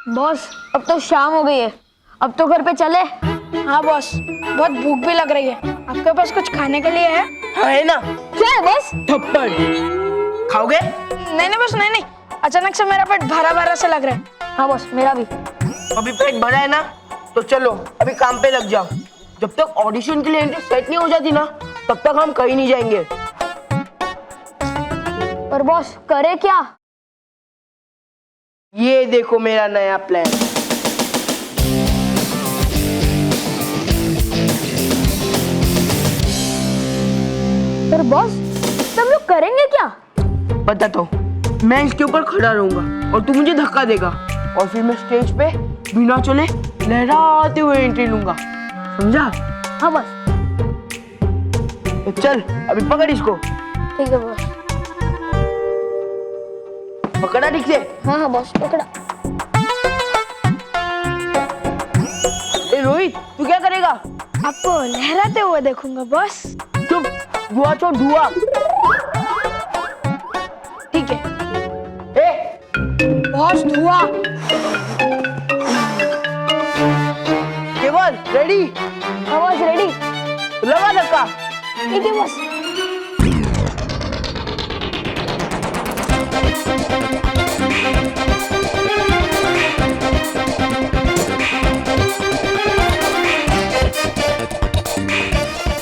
Boss अब तो शाम हो गई है, अब तो घर पे चले। हाँ बॉस, बहुत भूख भी लग रही है। आपके पास कुछ खाने के लिए है? हाँ है ना। क्या है बॉस? थप्पड़ खाओगे? नहीं बॉस, नहीं। अचानक से मेरा पेट भरा भरा से लग रहा है। हाँ बॉस, मेरा भी। अभी पेट भरा है ना, तो चलो अभी काम पे लग जाओ। जब तक ऑडिशन के लिए एंट्री सेट नहीं हो जाती ना, तब तक हम कहीं नहीं जाएंगे। पर बॉस करे क्या? ये देखो मेरा नया प्लान। पर बॉस सब लोग करेंगे क्या? बताता हूँ। मैं इसके ऊपर खड़ा रहूंगा और तू मुझे धक्का देगा, और फिर मैं स्टेज पे बिना चले लहराते हुए एंट्री लूंगा, समझा? हाँ बॉस। तो चल अभी पकड़ इसको। ठीक है बॉस। पकड़ा ठीक से? हाँ बॉस, पकड़ा। ए रोहित, तू क्या करेगा? आपको लहराते हुए देखूंगा बॉस। चुप, धुआं छोड़ धुआं। ठीक है ए बॉस, धुआं। केवल रेडी? हाँ बॉस, रेडी। लगा धक्का। ठीक है बॉस।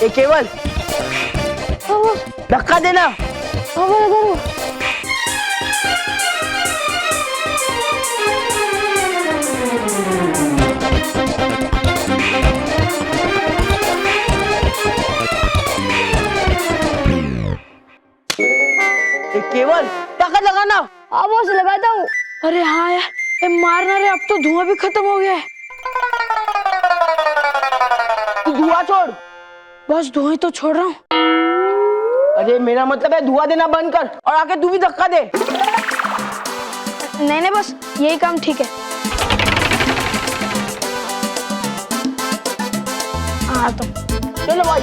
ए केवल, हाँ बॉस। धक्का देना। हाँ बॉस, करो। ए केवल, ताकत लगाना। हाँ बॉस, लगाता हूँ। अरे हाँ यार, ये मारना रे, अब तो धुआं भी खत्म हो गया है। तू धुआं छोड़। बॉस धुआं ही तो छोड़ रहा हूँ। अरे मेरा मतलब है धुआं देना बंद कर और आके तू भी धक्का दे। नहीं बॉस, यही काम ठीक है। हाँ तो चलो भाई।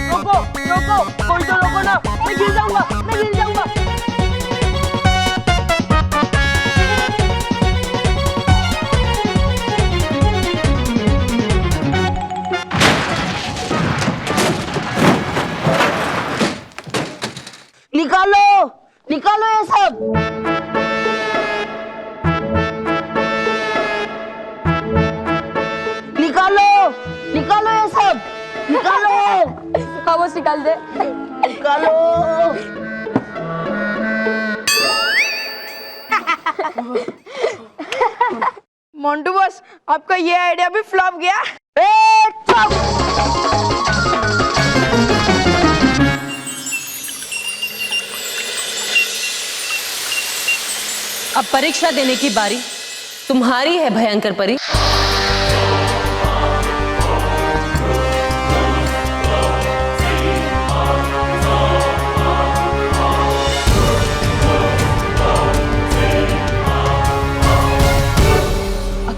रोको रोको, कोई तो रोको ना, मैं गिर जाऊंगा, मैं गिर जाऊंगा। निकालो निकालो ये सब। निकालो निकालो ये सब, निकालो। हाँ बॉस, निकाल दे। निकालो। मोंटू बॉस, आपका ये आइडिया भी फ्लॉप गया। ए चुप। अब परीक्षा देने की बारी तुम्हारी है भयंकर परी। अब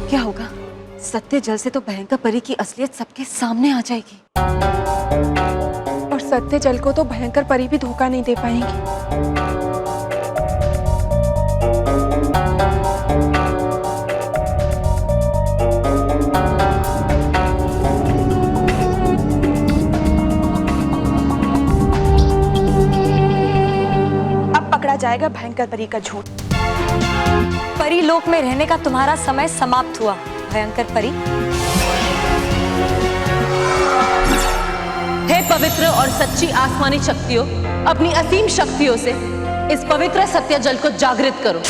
क्या होगा? सत्य जल से तो भयंकर परी की असलियत सबके सामने आ जाएगी, और सत्य जल को तो भयंकर परी भी धोखा नहीं दे पाएंगी। अब पकड़ा जाएगा भयंकर परी का झूठ। परी लोक में रहने का तुम्हारा समय समाप्त हुआ भयंकर परी। हे पवित्र और सच्ची आसमानी शक्तियों, अपनी असीम शक्तियों से इस पवित्र सत्य जल को जागृत करो।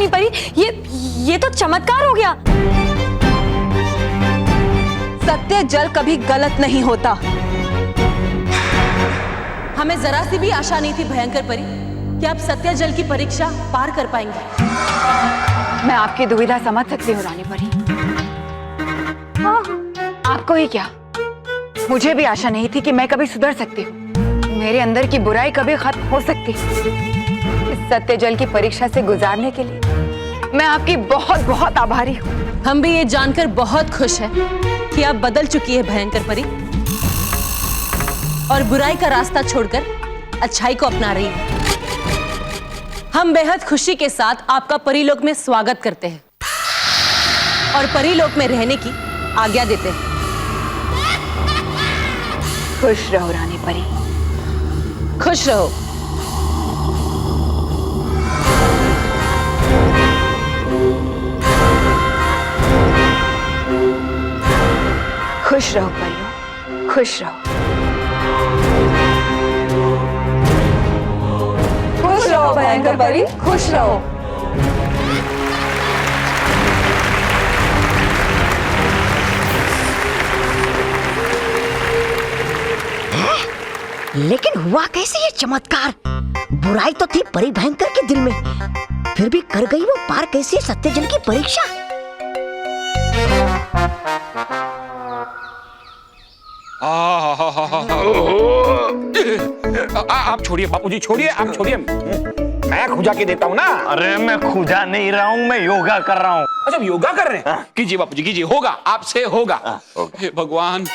रानी परी, ये तो चमत्कार हो गया। सत्य जल कभी गलत नहीं होता। हमें जरा सी भी आशा नहीं थी भयंकर परी कि आप सत्य जल की परीक्षा पार कर पाएंगे। मैं आपकी दुविधा समझ सकती हूँ रानी परी। आपको ही क्या, मुझे भी आशा नहीं थी कि मैं कभी सुधर सकती हूँ, मेरे अंदर की बुराई कभी खत्म हो सकती। इस सत्य जल की परीक्षा से गुजारने के लिए मैं आपकी बहुत बहुत आभारी हूँ। हम भी ये जानकर बहुत खुश हैं कि आप बदल चुकी है भयंकर परी और बुराई का रास्ता छोड़कर अच्छाई को अपना रही है। हम बेहद खुशी के साथ आपका परीलोक में स्वागत करते हैं और परीलोक में रहने की आज्ञा देते हैं। खुश रहो रानी परी। खुश रहो। खुश रहो परियों, खुश रहो। खुश रहो भयंकर परी, खुश रहो। लेकिन हुआ कैसे ये चमत्कार? बुराई तो थी परी भयंकर के दिल में, फिर भी कर गई वो पार कैसे सत्य जल की परीक्षा? आप छोड़िए बापूजी, छोड़िए, आप छोड़िए, मैं खुजा के देता हूँ ना। अरे मैं खुजा नहीं रहा हूँ, मैं योगा कर रहा हूँ। अच्छा योगा कर रहे हैं? कीजिए बापूजी कीजिए, होगा, आपसे होगा। हे भगवान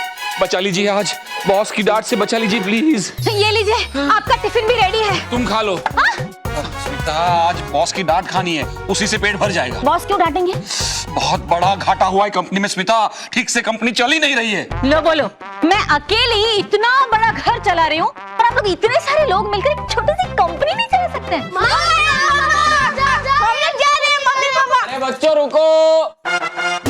बचा लीजिए, आज बॉस की डांट से बचा लीजिए प्लीज। ये लीजिए, आपका टिफिन भी रेडी है। तुम खा लो। स्मिता आज बॉस की डांट खानी है, उसी से पेट भर जाएगा। बॉस क्यों डांटेंगे? बहुत बड़ा घाटा हुआ है कंपनी में स्मिता, ठीक से कंपनी चल ही नहीं रही है। लो बोलो, मैं अकेले ही इतना बड़ा घर चला रही हूँ और आप लोग इतने सारे लोग मिलकर एक छोटी सी कंपनी नहीं चला सकते? अरे बच्चों रुको,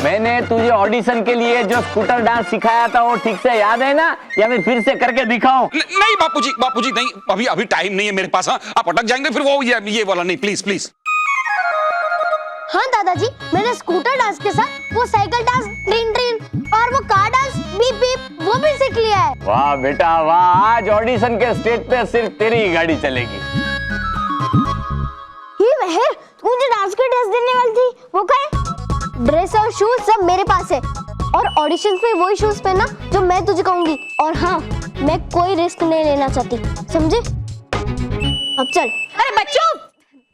मैंने तुझे ऑडिशन के लिए जो स्कूटर डांस सिखाया था वो ठीक से याद है ना, या मैं फिर से करके दिखाऊं? नहीं बापूजी, बापूजी नहीं, अभी अभी टाइम नहीं है मेरे पास। हाँ आप अटक जाएंगे फिर, वो ये वाला नहीं, प्लीज प्लीज। हाँ दादाजी, मैंने स्कूटर डांस के साथ वो साइकिल डांस ट्रीन ट्रीन और वो कार डांस बीप बीप वो भी सीख लिया है। वाह बेटा वाह, आज ऑडिशन के स्टेज पे सिर्फ तेरी ही गाड़ी चलेगी। ये महर, मुझे डांस की ड्रेस देने वाली थी, वो कहाँ है? ड्रेस और शूज सब मेरे पास है और ऑडिशन में वही शूज पहना जो मैं तुझे कहूंगी। और हाँ, मैं कोई रिस्क नहीं लेना चाहती, समझे? अब चल। अरे बच्चों,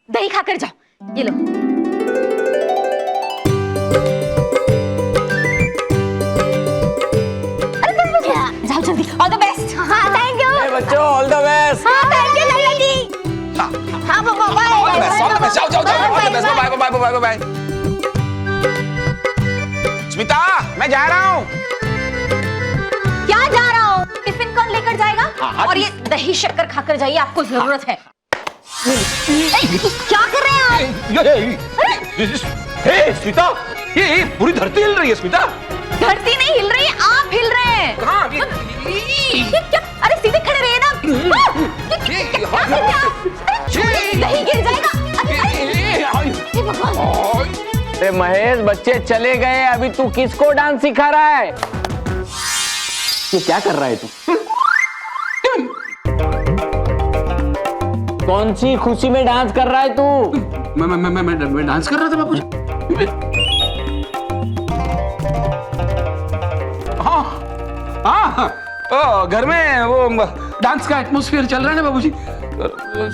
दही खाकर जाओ, ये लो। जाओ जल्दी, ऑल द बेस्ट। हाँ थैंक यू। बच्चों ऑल द बेस्ट। हाँ थैंक यू लल्ला जी। हाँ बाय। जाओ जाओ जाओ, bye bye bye bye. Smita मैं जा रहा हूँ। क्या जा रहा हूँ? टिफिन कौन लेकर जाएगा? और ये दही शक्कर खाकर जाइए, आपको जरूरत है। क्या कर रहे हैं आप? स्मिता, ये पूरी धरती हिल रही है स्मिता। धरती नहीं हिल रही है, आप हिल रहे हैं। कहाँ? अरे सीधे खड़े रहिए ना। क्या कर रहे हैं आप? दही गिर जाएगा। अरे भगवान। अरे महेश, बच्चे चले गए, अभी तू किसको डांस सिखा रहा है? ये क्या कर रहा है तू? कौन सी खुशी में डांस कर रहा है तू? मैं डांस कर रहा था बापूजी। हाँ घर में वो डांस का एटमॉस्फेयर चल रहा है ना बाबूजी,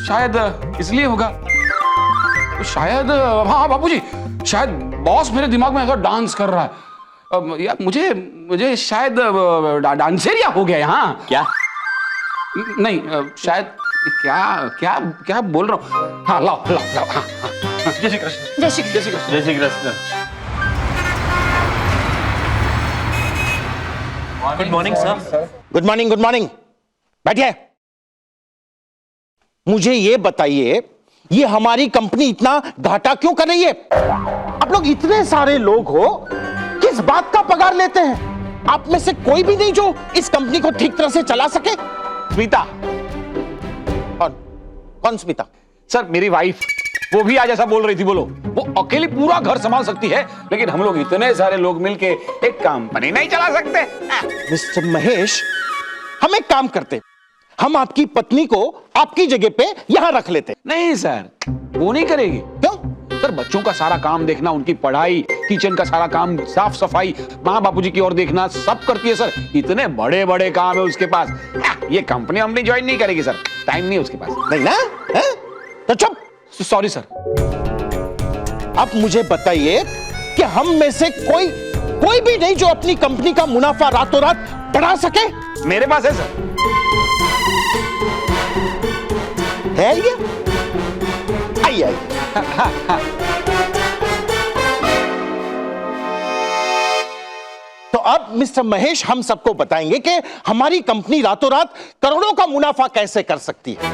शायद इसलिए होगा। शायद हाँ बाबूजी, शायद बॉस मेरे दिमाग में अगर डांस कर रहा है, या मुझे शायद डांसेरिया हो गया यहाँ। क्या? नहीं शायद क्या क्या क्या बोल रहा हूँ। हाँ लाओ लाओ लाओ। हाँ हाँ जय श्री कृष्ण। जय श्री कृष्ण। जय Shri Krishna. Good morning sir. Good morning, good morning. बैठिए। मुझे ये बताइए, ये हमारी कंपनी इतना घाटा क्यों कर रही है? आप लोग इतने सारे लोग हो, किस बात का पगार लेते हैं? आप में से कोई भी नहीं जो इस कंपनी को ठीक तरह से चला सके? स्मिता। कौन स्मिता? सर मेरी वाइफ, वो भी आज ऐसा बोल रही थी। बोलो। वो अकेली पूरा घर संभाल सकती है, लेकिन हम लोग इतने सारे लोग मिलके एक कंपनी नहीं चला सकते। मिस्टर महेश, हम एक काम करते, हम आपकी पत्नी को आपकी जगह पे यहां रख लेते। नहीं सर, वो नहीं करेगी। क्यों? सर बच्चों का सारा काम देखना, उनकी पढ़ाई, किचन का सारा काम, साफ सफाई, माँ बापूजी की ओर देखना, सब करती है सर। इतने बड़े बड़े काम है उसके पास। ये कंपनी हमने ज्वाइन नहीं करेगी सर, टाइम नहीं है उसके पास। नहीं ना? है? तो चुप। Sorry sir. अब मुझे बताइए कि हम में से कोई भी नहीं जो अपनी कंपनी का मुनाफा रातों रात बढ़ा सके? मेरे पास है सर। है ये? आइए आइए। तो अब मिस्टर महेश हम सबको बताएंगे कि हमारी कंपनी रातों रात करोड़ों का मुनाफा कैसे कर सकती है,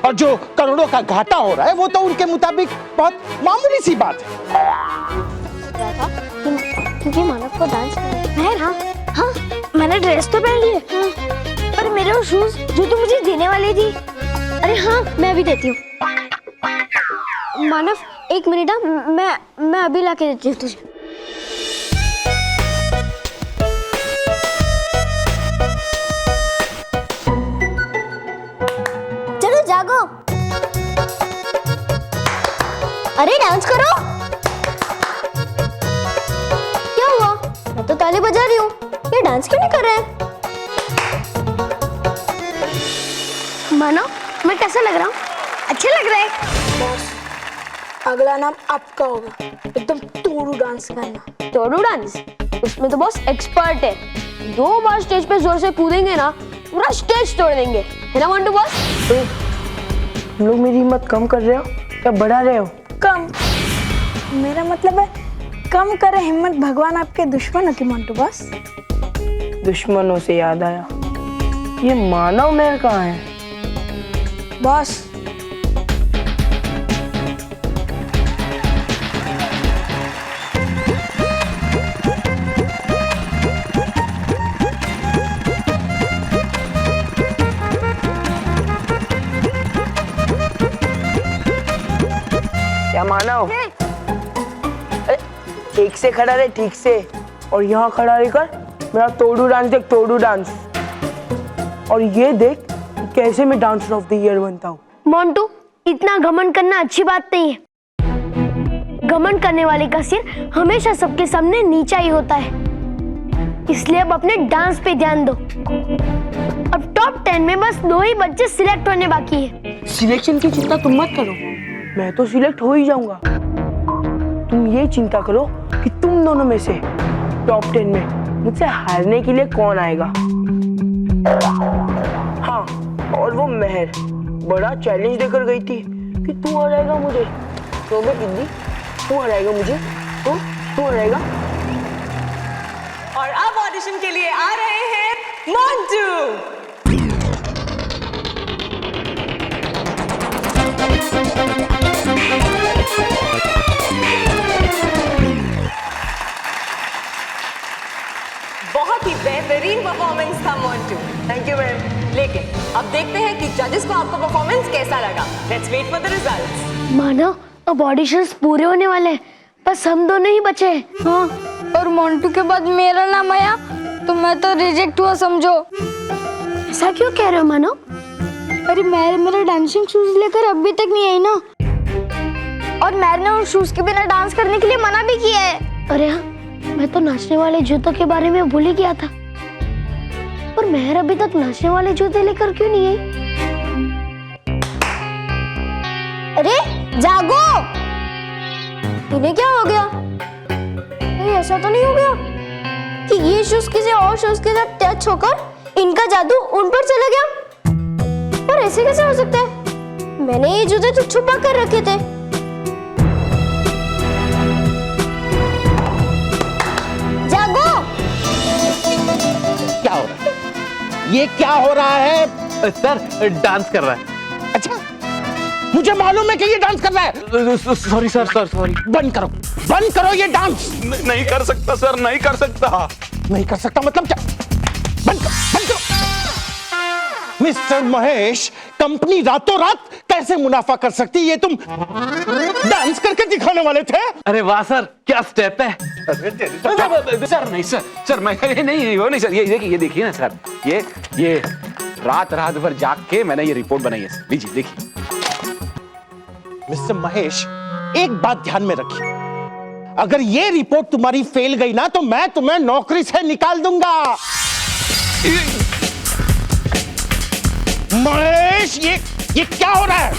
और जो करोड़ों का घाटा हो रहा है वो तो उनके मुताबिक बहुत मामूली सी बात है। क्योंकि मानव को डांस पहन, हाँ मैंने ड्रेस तो पहन ली है, पर मेरे वो शूज जो तू मुझे देने वाली थी, अरे हाँ मैं अभी देती हूँ। मानव एक मिनट, मैं अभी लाके देती हूँ तुझे। चलो जागो, अरे डांस करो। क्या हुआ? मैं तो ताली बजा रही हूँ, ये डांस क्यों नहीं कर रहे हैं? मानो मैं कैसा लग रहा हूँ? अच्छा लग रहा है। बॉस, अगला नाम आपका होगा, एकदम तोड़ू डांस करना। तोड़ू डांस? उसमें तो बॉस एक्सपर्ट है। 2 बार स्टेज पे जोर से कूदेंगे ना, पूरा स्टेज तोड़ देंगे, है ना मोंटू बॉस? तुम लोग मेरी हिम्मत कम कर रहे हो क्या बढ़ा रहे हो? कम, मेरा मतलब है कम करे हिम्मत भगवान आपके दुश्मनों की मोंटू बॉस। दुश्मनों से याद आया, ये मानव मेहर कहाँ है? बॉस क्या मानव? अरे ठीक से खड़ा रहे, ठीक से, और यहाँ खड़ा रहकर मेरा तोड़ू डांस देख, तोड़ू डांस। और ये देख कैसे मैं डांसर ऑफ द ईयर बनता हूँ। मोंटू, इतना घमंड करना अच्छी बात नहीं है। घमंड करने वाले का सिर हमेशा सबके सामने नीचा ही होता है, इसलिए अब अपने डांस पे ध्यान दो। अब टॉप 10 में बस 2 ही बच्चे सिलेक्ट होने बाकी है। सिलेक्शन की चिंता तुम मत करो, मैं तो सिलेक्ट हो ही जाऊंगा। तुम ये चिंता करो कि तुम दोनों में से टॉप 10 में मुझसे हारने के लिए कौन आएगा। हाँ, और वो मेहर बड़ा चैलेंज देकर गई थी कि तू हराएगा मुझे। तो मैं इद्दी, तू हराएगा मुझे, तो तू हराएगा। और अब ऑडिशन के लिए आ रहे हैं मोंटू। बहुत ही बेहतरीन परफॉर्मेंस था मोंटू। Thank you ma'am. लेकिन अब देखते हैं कि जजेस को आपका परफॉर्मेंस कैसा लगा। Let's wait for the results. मानो अब ऑडिशंस पूरे होने वाले हैं, बस हम दोनों ही बचे हैं। हाँ, और मोंटू के बाद मेरा नाम आया तो मैं तो रिजेक्ट हुआ समझो। ऐसा क्यों कह रहे हो मानो? अरे मेरा डांसिंग शूज लेकर अभी तक नहीं आई ना, और मैंने उन शूज के बिना डांस करने के लिए मना भी किया है। अरे हाँ, मैं तो नाचने वाले जूतों के बारे में भूल ही गया था। पर मेहर अभी तक नाचने वाले जूते लेकर क्यों नहीं आई? अरे जागो, इन्हें क्या हो गया? नहीं ऐसा तो नहीं हो गया कि ये शूज किसी और शूज के साथ टच होकर इनका जादू उन पर चला गया? पर ऐसे कैसे हो सकता है? मैंने ये जूते तो छुपा कर रखे थे। जागो! क्या हो रहा है? ये क्या हो रहा है? सर डांस कर रहा है। अच्छा, मुझे मालूम है कि ये डांस कर रहा है। Sorry sir, sorry. बंद करो ये डांस। नहीं कर सकता सर, नहीं कर सकता। नहीं कर सकता मतलब क्या? बंद करो। मिस्टर महेश, कंपनी रातों रात कैसे मुनाफा कर सकती है? ये तुम डांस करके दिखाने वाले थे। अरे वाह सर, क्या स्टेप है। सर नहीं सर मैं नहीं वो नहीं सर, ये देखिए ना सर, ये रात भर जाग के मैंने ये रिपोर्ट बनाई है सर, लीजिए देखिए। मिस्टर महेश, एक बात ध्यान में रखिए, अगर ये रिपोर्ट तुम्हारी फेल गई ना तो मैं तुम्हें नौकरी से निकाल दूंगा। महेश, ये क्या हो रहा है?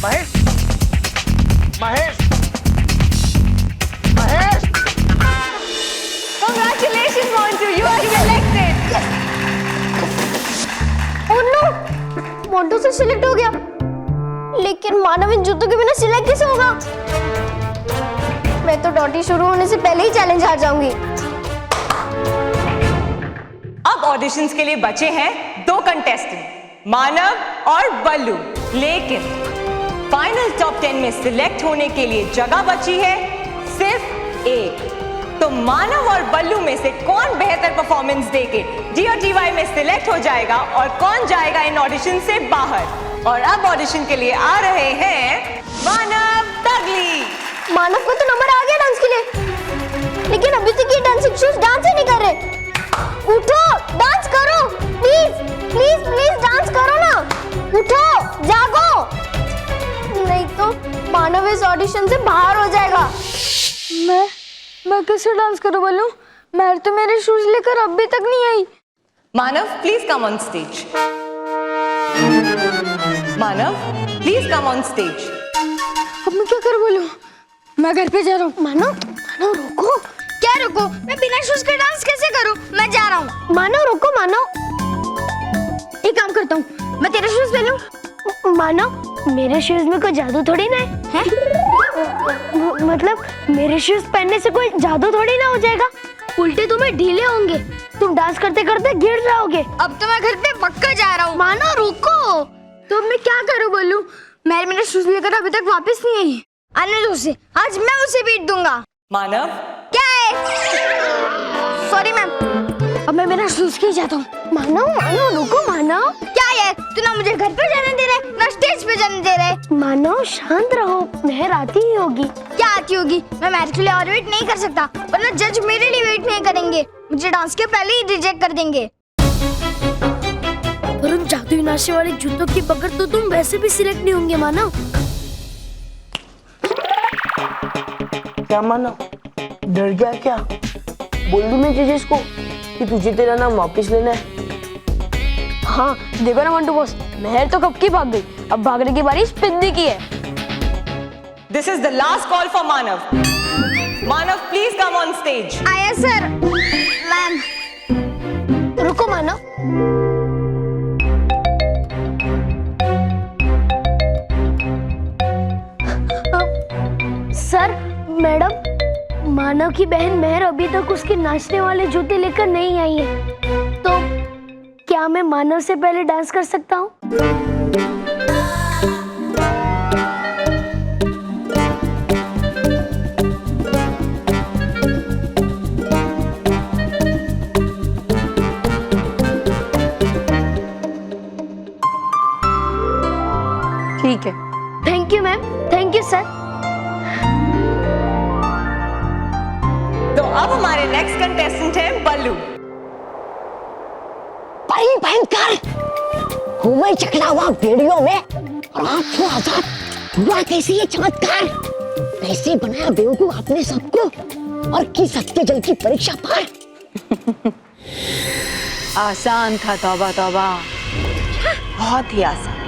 Mahesh, Mahesh, Mahesh! Congratulations, Montu, you are elected. Oh no! Montu से सिलेक्ट हो गया, लेकिन मानव इन जूतों के बिना सिलेक्ट कैसे होगा? मैं तो डॉटी शुरू होने से पहले ही चैलेंज हार जाऊंगी। अब ऑडिशंस के लिए बचे हैं 2 कंटेस्टेंट, मानव और बल्लू, लेकिन फाइनल टॉप 10 में सिलेक्ट होने के लिए जगह बची है सिर्फ 1। तो मानव और बल्लू में से कौन बेहतर परफॉर्मेंस देके DOTY में सिलेक्ट हो जाएगा और कौन जाएगा इन ऑडिशन से बाहर? और अब ऑडिशन के लिए आ रहे हैं मानव तगली। मानव को तो नंबर आ गया डांस के लिए, लेकिन अभी तक ये डांसिंग शूज डांस ही नहीं कर रहे। उठो, डांस करो, प्लीज प्लीज प्लीज डांस करो ना, उठो, जागो, नहीं तो मानव इस ऑडिशन से बाहर हो जाएगा। मैं कैसे डांस करूं बल्लू? मैं तो मेरे शूज लेकर अभी तक नहीं आई। Manav please come on stage. Manav please come on stage. अब मैं क्या करूं बल्लू? मैं घर पे जा रहा हूँ। मानव, मानव रुको। क्या रुको? मैं बिना शूज के डांस कैसे करूं? मैं जा रहा हूँ। मानव रुको, मानव। एक काम करता हूँ, मैं तेरे शूज पहनूं। मानव, मेरे शूज में कोई जादू थोड़ी ना है? मतलब मेरे शूज पहनने से कोई जादू थोड़ी ना हो जाएगा। उल्टे तुम्हें ढीले होंगे, तुम डांस करते करते गिर जाओगे। अब तो मैं घर पे पक्का जा रहा हूँ। मानव रुको। तो मैं क्या करूँ बोलूं? मैं मेरे शूज लेकर अभी तक वापस नहीं आई। आने दो उसे, आज मैं उसे पीट दूंगा। मानव, क्या है? सॉरी मैम, अब मैं मेरा शूज के जाता हूँ। मानव, मानव रुको। मानव, क्या है? तू ना मुझे घर पे जाने दे रहे, ना स्टेज पे जाने दे रहे। मानव शांत रहो, मेहर आती ही होगी। क्या आती होगी? मैं मैरिज के लिए और वेट नहीं कर सकता, वरना जज मेरे लिए वेट नहीं करेंगे, मुझे डांस के पहले ही रिजेक्ट कर देंगे। पर उन जादुई नाशे वाले जूतों की पकड़ तो तुम वैसे भी सिलेक्ट नहीं होंगे मानव। क्या मानव, डर गया क्या? बोल दूं मैं जजेस को कि तुझे तेरा नाम वापस लेना है? हाँ देखो ना मंटू बॉस, मेहर तो कब की भाग गई, अब भागने की बारी स्पिंदी की है। This is the last call for Manav. Manav please come on stage. आया सर। मैम रुको मानव। सर, मैडम, मानव की बहन मेहर अभी तक उसके नाचने वाले जूते लेकर नहीं आई है, तो क्या मैं मानव से पहले डांस कर सकता हूँ? ठीक है। Thank you ma'am, thank you sir. तो अब हमारे नेक्स्ट कंटेस्टेंट है बल्लू। परी भयंकर घूमे चकला हुआ वीडियो में और आप तो आजाद हुआ। कैसे ये चमत्कार? कैसे बनाया बेवकूफ आपने सबको और की सत्य जल की परीक्षा पार? आसान था, तौबा तौबा, बहुत ही आसान।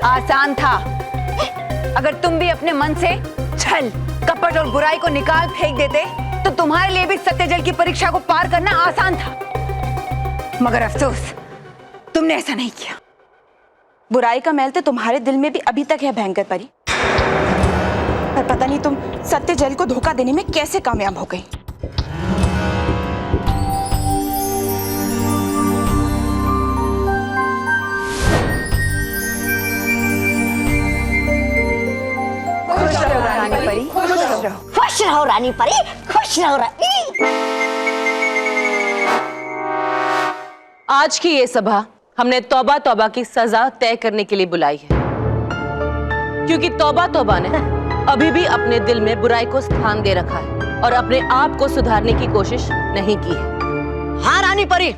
आसान था। अगर तुम भी अपने मन से छल, कपट और बुराई को निकाल फेंक देते तो तुम्हारे लिए भी सत्य जल की परीक्षा को पार करना आसान था। मगर अफसोस, तुमने ऐसा नहीं किया। बुराई का मैल तो तुम्हारे दिल में भी अभी तक है भयंकर परी, पर पता नहीं तुम सत्य जल को धोखा देने में कैसे कामयाब हो गई। खुश रहो रानी परी, खुश रहो रानी। आज की ये सभा हमने तौबा तौबा की सजा तय करने के लिए बुलाई है, क्योंकि तौबा तौबा ने अभी भी अपने दिल में बुराई को स्थान दे रखा है और अपने आप को सुधारने की कोशिश नहीं की है। हाँ रानी परी,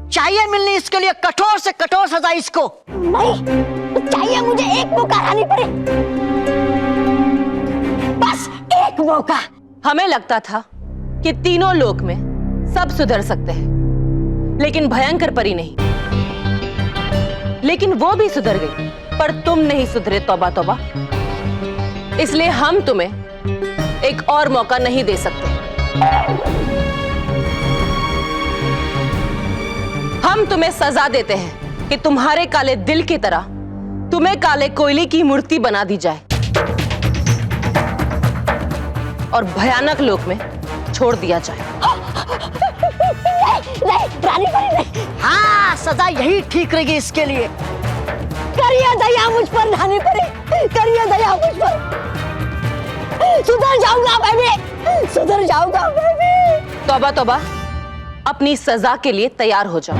चाहिए मिलनी इसके लिए कठोर से कठोर सजा इसको। नहीं, चाहिए मुझे एक मौका रानी परी, बस एक मौका। हमें लगता था कि तीनों लोक में सब सुधर सकते हैं, लेकिन भयंकर परी नहीं। लेकिन वो भी सुधर गई, पर तुम नहीं सुधरे तौबा तौबा। इसलिए हम तुम्हें एक और मौका नहीं दे सकते। हम तुम्हें सजा देते हैं कि तुम्हारे काले दिल की तरह तुम्हें काले कोयले की मूर्ति बना दी जाए और भयानक लोक में छोड़ दिया जाए। नहीं रानी परी नहीं। हाँ, सजा यही ठीक रहेगी इसके लिए। करिए दया मुझ पर रानी परी, करिए दया मुझ पर। सुधर जाऊंगा मैं भी, सुधर जाऊंगा मैं भी। तौबा तौबा, अपनी सजा के लिए तैयार हो जाओ।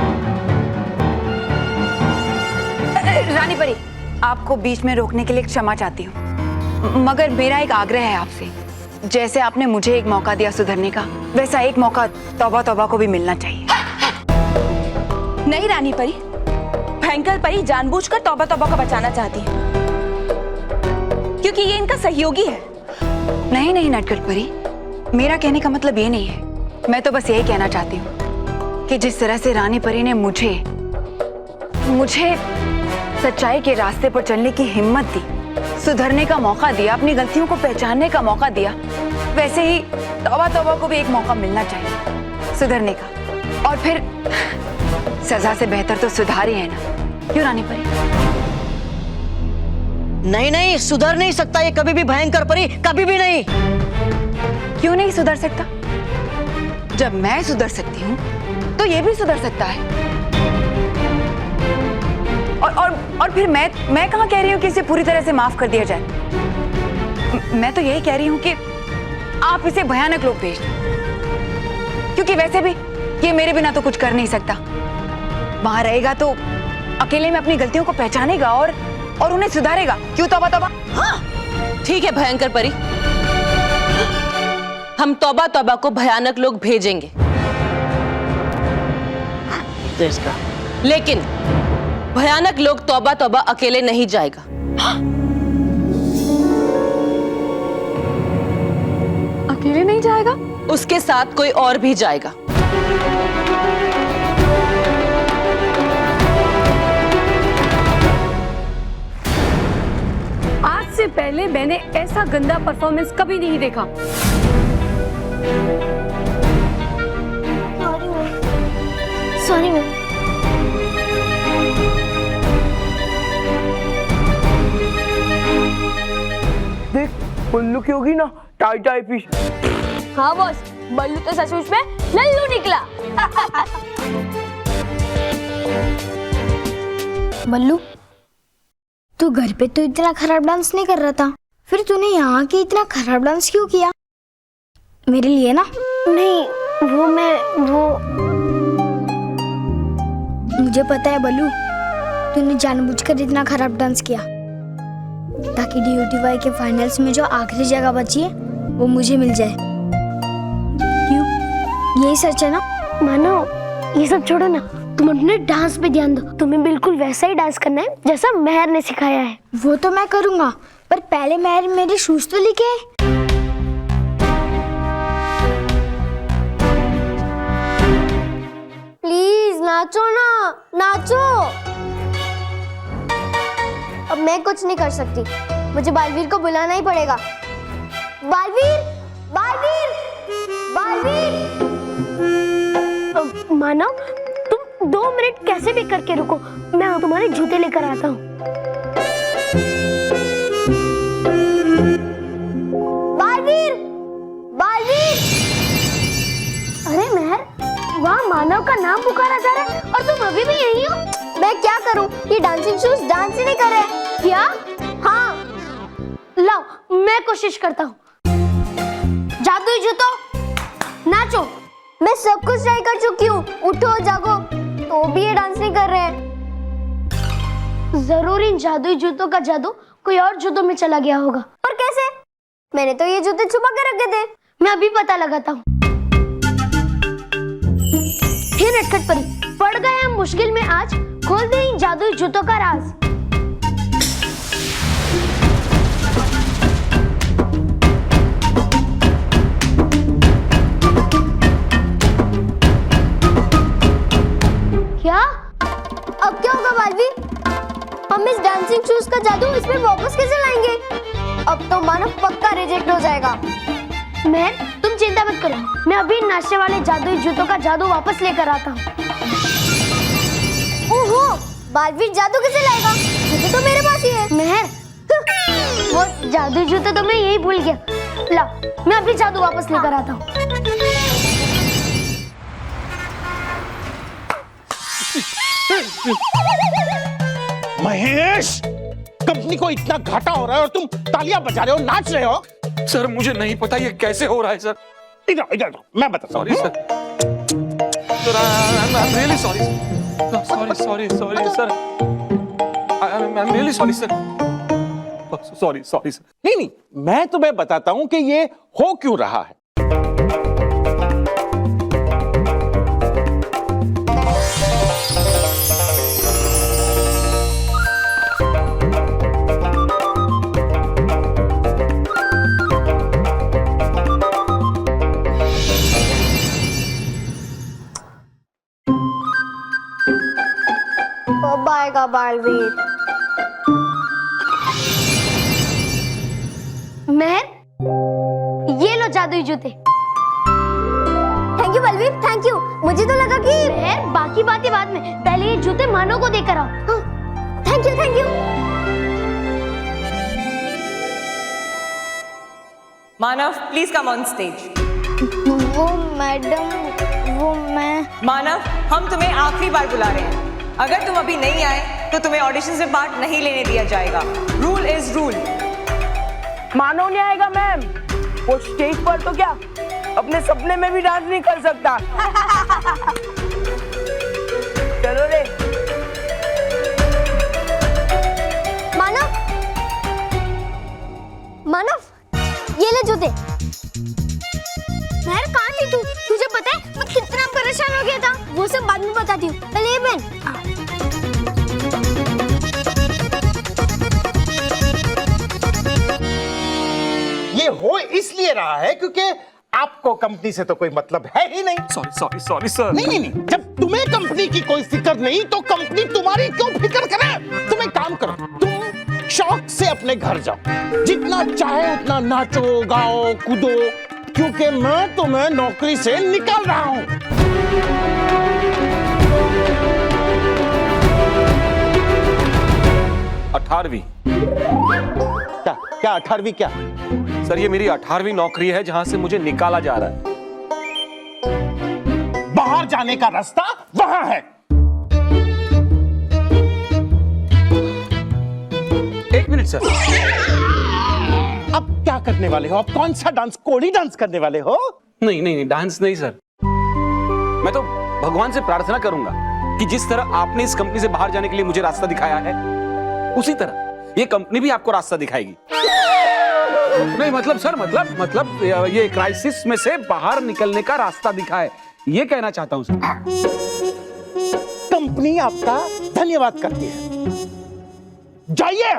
रानी परी, आपको बीच में रोकने के लिए क्षमा चाहती हूँ, मगर मेरा एक आग्रह है आपसे। जैसे आपने मुझे एक मौका दिया सुधरने का, वैसा एक मौका तौबा तौबा को भी मिलना चाहिए। नहीं रानी परी, भयंकर परी जानबूझकर तौबा तौबा को बचाना चाहती है, क्योंकि ये इनका सहयोगी है। नहीं नहीं नटखट परी, मेरा कहने का मतलब ये नहीं है। मैं तो बस यही कहना चाहती हूँ कि जिस तरह से रानी परी ने मुझे सच्चाई के रास्ते पर चलने की हिम्मत दी, सुधरने का मौका दिया, अपनी गलतियों को पहचानने का मौका दिया, वैसे ही तौबा तौबा को भी एक मौका मिलना चाहिए सुधरने का। और फिर सजा से बेहतर तो सुधार ही है ना, क्यों रानी परी? नहीं नहीं, सुधर नहीं सकता ये कभी भी भयंकर परी, कभी भी नहीं। क्यों नहीं सुधर सकता? जब मैं सुधर सकती हूँ तो ये भी सुधर सकता है। और फिर मैं कहाँ कह रही हूँ कि इसे पूरी तरह से माफ कर दिया जाए। मैं तो यही कह रही हूँ कि आप इसे भयानक लोक भेज दो, क्योंकि वैसे भी ये मेरे बिना तो कुछ कर नहीं सकता। वहां रहेगा तो अकेले में अपनी गलतियों को पहचानेगा और उन्हें सुधारेगा। क्यों तौबा तौबा? हाँ, ठीक है भयंकर परी, हम तौबा तौबा को भयानक लोग भेजेंगे, लेकिन भयानक लोग तौबा तौबा अकेले नहीं जाएगा। अकेले नहीं जाएगा? उसके साथ कोई और भी जाएगा। आज से पहले मैंने ऐसा गंदा परफॉर्मेंस कभी नहीं देखा। Sorry ma'am. देख, बल्लू की होगी ना टाई टाई फिश। हाँ बॉस, बल्लू तो सचमुच में लल्लू निकला। बल्लू, तू घर पे तो इतना खराब डांस नहीं कर रहा था, फिर तूने यहाँ के इतना खराब डांस क्यों किया? मेरे लिए ना? नहीं, वो मुझे पता है बल्लू, तूने जानबूझकर इतना खराब डांस किया ताकि DUTY के फाइनल्स में जो आखिरी जगह बची है वो मुझे मिल जाए। क्यों? यही सच है ना? मानो, ये सब छोड़ो ना, तुम अपने डांस पे ध्यान दो। तुम्हें बिल्कुल वैसा ही डांस करना है जैसा मेहर ने सिखाया है। वो तो मैं करूंगा, पर पहले मेहर मेरे शूज तो लेके आए। प्लीज नाचो ना, नाचो। अब मैं कुछ नहीं कर सकती, मुझे बालवीर को बुलाना ही पड़ेगा। बालवीर, बालवीर, बालवीर। मानो, तुम 2 मिनट कैसे भी करके रुको, मैं तुम्हारे जूते लेकर आता हूँ। बालवीर, बालवीर। अरे मेहर, वहाँ मानव का नाम पुकारा जा रहा है और तुम अभी भी यही हो। मैं क्या करूं? ये डांसिंग शूज डांस ही नहीं कर रहे। क्या? हाँ, लाओ, मैं कोशिश करता हूँ। जादुई जूतो, नाचो। मैं सब कुछ ट्राई कर चुकी हूँ, उठो जागो, तो भी ये डांस नहीं कर रहे हैं। जरूर इन जादुई जूतों का जादू कोई और जूतों में चला गया होगा। और कैसे? मैंने तो ये जूते छुपा के रखे थे। मैं अभी पता लगाता हूँ। हे नटखट परी, पड़ गए हम मुश्किल में आज, खोल दे इन जादुई जूतों का राज। क्या? अब क्या होगा बालवी? हम इस डांसिंग शूज का जादू इसमें वापस कैसे लाएंगे? अब तो मानव पक्का रिजेक्ट हो जाएगा। मैं, तुम चिंता मत करो, मैं अभी नाचने वाले जादुई जूतों का जादू वापस लेकर आता हूँ। ओहो, बालवी जादू कैसे लाएगा? जूते तो मेरे पास ही है। मेहर, वो जादुई जूते तो मैं यही भूल गया। ला, मैं अभी जादू वापस लेकर आता हूँ। महेश, कंपनी को इतना घाटा हो रहा है और तुम तालियां बजा रहे हो, नाच रहे हो। सर मुझे नहीं पता ये कैसे हो रहा है सर। इधर इधर मैं बताता हूँ। Sorry sir, I am really sorry sir, I am really sorry sir, sorry sir. नहीं नहीं, मैं तुम्हें बताता हूँ कि ये हो क्यों रहा है। कब आएगा बालवीर? मेहर, ये लो जादुई जूते। Thank you Balveer, thank you. मुझे तो लगा कि मेहर, बाकी बातें बाद में, पहले ये जूते मानव को देकर आओ। Thank you, thank you. Manav, please come on stage. वो मैडम, वो मैं। मानव, हम तुम्हें आखिरी बार बुला रहे हैं। अगर तुम अभी नहीं आए तो तुम्हें ऑडिशन से पार्ट नहीं लेने दिया जाएगा। Rule is rule. मानव नहीं आएगा मैम, वो स्टेज पर तो क्या अपने सपने में भी डांस नहीं कर सकता। चलो रे। मानव, मानव, ये ले जूते। मेहर, कहाँ थी तू? तुझे पता है मैं कितना परेशान हो गया था। वो सब बाद में बताती हूँ, पहले ये पहन। ये हो इसलिए रहा है क्योंकि आपको कंपनी से तो कोई मतलब है ही नहीं। Sorry sir. नहीं, जब तुम्हें कंपनी की कोई फिक्र नहीं तो कंपनी तुम्हारी क्यों फिक्र करे? तुम एक काम करो, तुम शौक से अपने घर जाओ, जितना चाहे उतना नाचो, गाओ, कूदो, क्योंकि मैं तुम्हें नौकरी से निकाल रहा हूं। अठारहवीं। क्या 18वीं क्या? सर ये मेरी 18वीं नौकरी है जहां से मुझे निकाला जा रहा है। बाहर जाने का रास्ता वहां है। एक मिनट सर। अब क्या करने वाले हो? अब कौन सा डांस? कोड़ी डांस करने वाले हो? नहीं, डांस नहीं सर। मैं तो भगवान से प्रार्थना करूंगा कि जिस तरह आपने इस कंपनी से बाहर जाने के लिए मुझे रास्ता दिखाया है, उसी तरह ये कंपनी भी आपको रास्ता दिखाएगी। नहीं मतलब सर, मतलब ये क्राइसिस में से बाहर निकलने का रास्ता दिखाए, ये कहना चाहता हूं सर। कंपनी आपका धन्यवाद करती है। जाइए।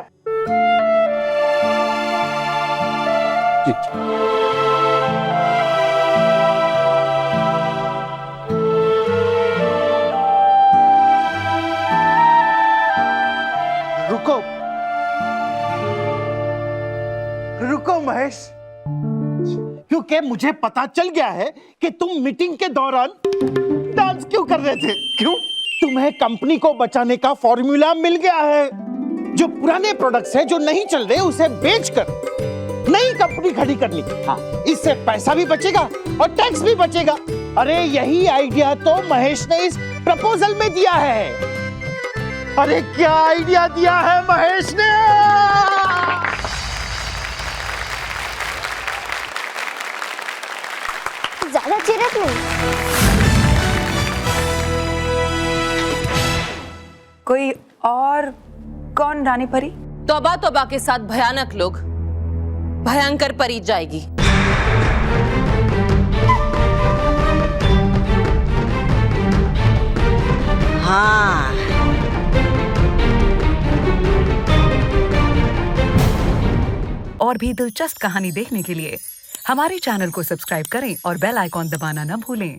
रुको महेश, क्योंकि मुझे पता चल गया है कि तुम मीटिंग के दौरान डांस क्यों कर रहे थे। क्यों? तुम्हें कंपनी को बचाने का फॉर्मूला मिल गया है। जो पुराने प्रोडक्ट्स हैं जो नहीं चल रहे उसे बेचकर नई कंपनी खड़ी करनी। हाँ, इससे पैसा भी बचेगा और टैक्स भी बचेगा। अरे यही आइडिया तो महेश ने इस प्रपोजल में दिया है। अरे क्या आइडिया दिया है महेश ने! ज्यादा चिरत नहीं। कोई और कौन रानी परी? तौबा तौबा के साथ भयानक लोग, भयंकर परी जाएगी। हाँ, और भी दिलचस्प कहानी देखने के लिए हमारे चैनल को सब्सक्राइब करें और बेल आइकॉन दबाना न भूलें।